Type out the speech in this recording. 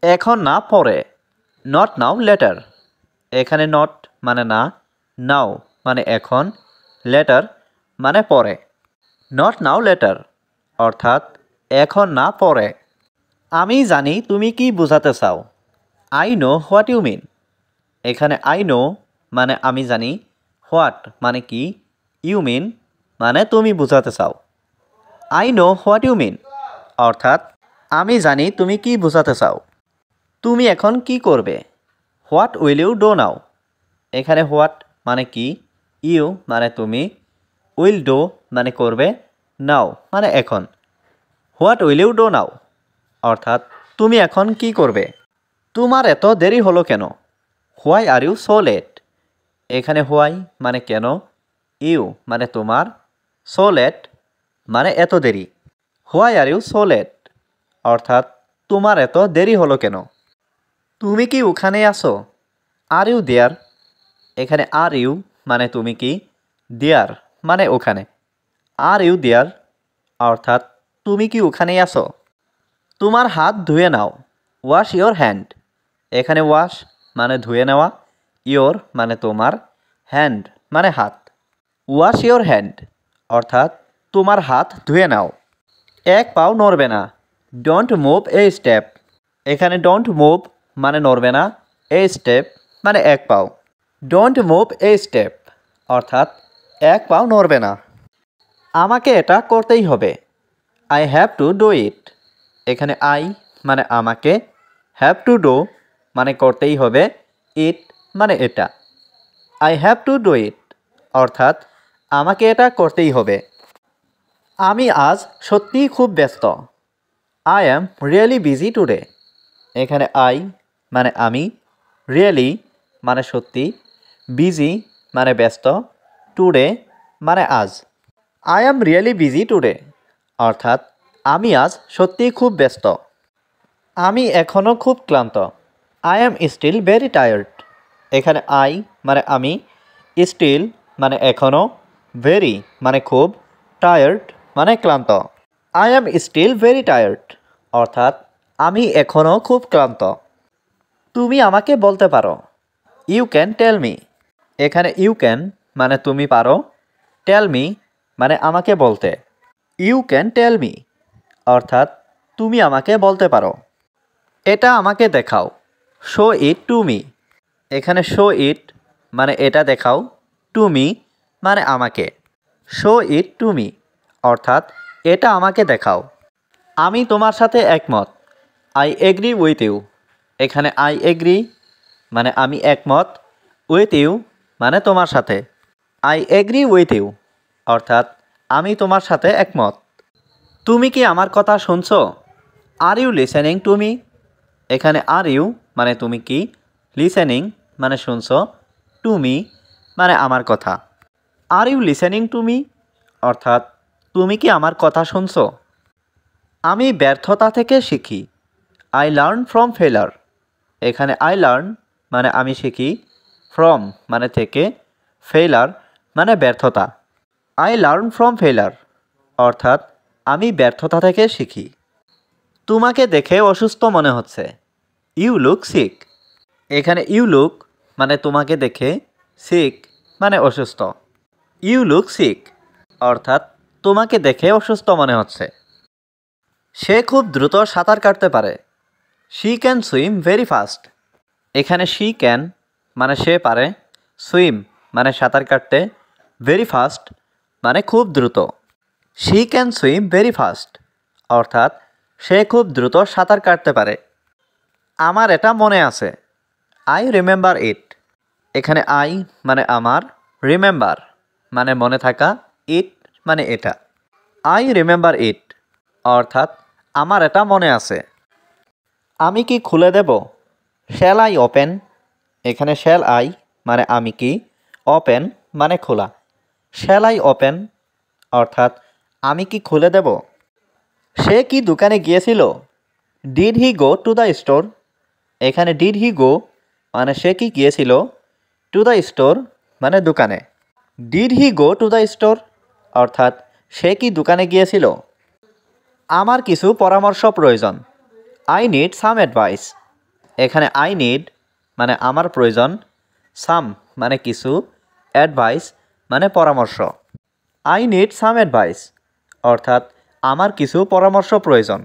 এখন না পরে, নট নাও লেটার। এখানে নট মানে না, নাও মানে এখন, লেটার মানে পরে। নট নাও লেটার অর্থাৎ এখন না পরে। আমি জানি তুমি কি বোঝাতে চাও। I know what you mean. এখানে আই নো মানে আমি জানি, হোয়াট মানে কি, ইউ মিন মানে তুমি বোঝাতে চাও। I know what you mean অর্থাৎ আমি জানি তুমি কি বোঝাতে চাও। তুমি এখন কি করবে? What will you do now. এখানে হোয়াট মানে কি, ইউ মানে তুমি, উইল ডো মানে করবে, নাও মানে এখন। What will you do now অর্থাৎ তুমি এখন কি করবে? তোমার এত দেরি হলো কেন? Why are you so late. এখানে হোয়াই মানে কেন, ইউ মানে তোমার, সো লেট মানে এত দেরি। Why are you so late অর্থাৎ তোমার এত দেরি হলো কেন? তুমি কি ওখানে আছো? Are you there. এখানে আর ইউ মানে তুমি কি, দেয়ার মানে ওখানে। আর ইউ দেয়ার অর্থাৎ তুমি কি ওখানেই আছো? তোমার হাত ধুয়ে নাও। Wash your hand. এখানে ওয়াশ মানে ধুয়ে নেওয়া, ইয়োর মানে তোমার, হ্যান্ড মানে হাত। ওয়াশ ইয়োর হ্যান্ড অর্থাৎ তোমার হাত ধুয়ে নাও। এক পাও নড়বে না। Don't move A step. এখানে ডোন্ট মুভ মানে নড়বে না, এ স্টেপ মানে এক পাও। ডোন্ট মুভ এ স্টেপ অর্থাৎ এক পাও নড়বে না। আমাকে এটা করতেই হবে। I have to do it. এখানে আই মানে আমাকে, হ্যাভ টু ডু মানে করতেই হবে, ইট মানে এটা। I have to do it অর্থাৎ আমাকে এটা করতেই হবে। আমি আজ সত্যিই খুব ব্যস্ত। I am really busy today. এখানে আই মানে আমি, রিয়েলি মানে সত্যি, বিজি মানে ব্যস্ত, টুডে মানে আজ। I am really busy today অর্থাৎ আমি আজ সত্যিই খুব ব্যস্ত। আমি এখনও খুব ক্লান্ত। I am still very tired. এখানে আই মানে আমি, স্টিল মানে এখনও, ভেরি মানে খুব, টায়ার্ড মানে ক্লান্ত। I am still very tired অর্থাৎ আমি এখনও খুব ক্লান্ত। তুমি আমাকে বলতে পারো। You can tell me. এখানে ইউ ক্যান মানে তুমি পারো, টেল মি মানে আমাকে বলতে। ইউ ক্যান টেল মি অর্থাৎ তুমি আমাকে বলতে পারো। এটা আমাকে দেখাও। শো ইট টু মি। এখানে শো ইট মানে এটা দেখাও, টু মি মানে আমাকে। শো ইট টু মি অর্থাৎ এটা আমাকে দেখাও। আমি তোমার সাথে একমত। I agree with you. এখানে আই এগ্রি মানে আমি একমত, উইথ ইউ মানে তোমার সাথে। আই এগ্রি উইথ ইউ অর্থাৎ আমি তোমার সাথে একমত। তুমি কি আমার কথা শুনছো? Are you listening to me. এখানে আর ইউ মানে তুমি কি, লিসেনিং মানে শুনছো, টু মি মানে আমার কথা। Are you listening to me অর্থাৎ তুমি কি আমার কথা শুনছো? আমি ব্যর্থতা থেকে শিখি। আই লার্ন ফ্রম ফেলার। এখানে আই লার্ন মানে আমি শিখি, ফ্রম মানে থেকে, ফেলার মানে ব্যর্থতা। আই লার্ন ফ্রম ফেলার অর্থাৎ আমি ব্যর্থতা থেকে শিখি। তোমাকে দেখে অসুস্থ মনে হচ্ছে। You look sick. এখানে ইউ লুক মানে তোমাকে দেখে, সিক মানে অসুস্থ। ইউ লুক সিক অর্থাৎ তোমাকে দেখে অসুস্থ মনে হচ্ছে। সে খুব দ্রুত সাঁতার কাটতে পারে। She can swim very fast. এখানে শি ক্যান মানে সে পারে, সুইম মানে সাঁতার কাটতে, ভেরি ফাস্ট মানে খুব দ্রুত। She can swim very fast অর্থাৎ সে খুব দ্রুত সাঁতার কাটতে পারে। আমার এটা মনে আছে। I remember it. এখানে আই মানে আমার, রিমেম্বার মানে মনে থাকা, ইট মানে এটা। আই রিমেম্বার ইট অর্থাৎ আমার এটা মনে আছে। আমি কি খুলে দেব? Shall I open. এখানে শ্যাল আই মানে আমি কি, ওপেন মানে খোলা। শ্যাল আই ওপেন অর্থাৎ আমি কি খুলে দেব? সে কি দোকানে গিয়েছিল? Did he go to the store. এখানে ডিড হি গো মানে সে কি গিয়েছিল, টু দ্য স্টোর মানে দোকানে। Did he go to the store অর্থাৎ সে কি দোকানে গিয়েছিল? আমার কিছু পরামর্শ প্রয়োজন। I need some advice. এখানে আই নিড মানে আমার প্রয়োজন, সাম মানে কিছু, অ্যাডভাইস মানে পরামর্শ। আই নিড সাম অ্যাডভাইস অর্থাৎ আমার কিছু পরামর্শ প্রয়োজন।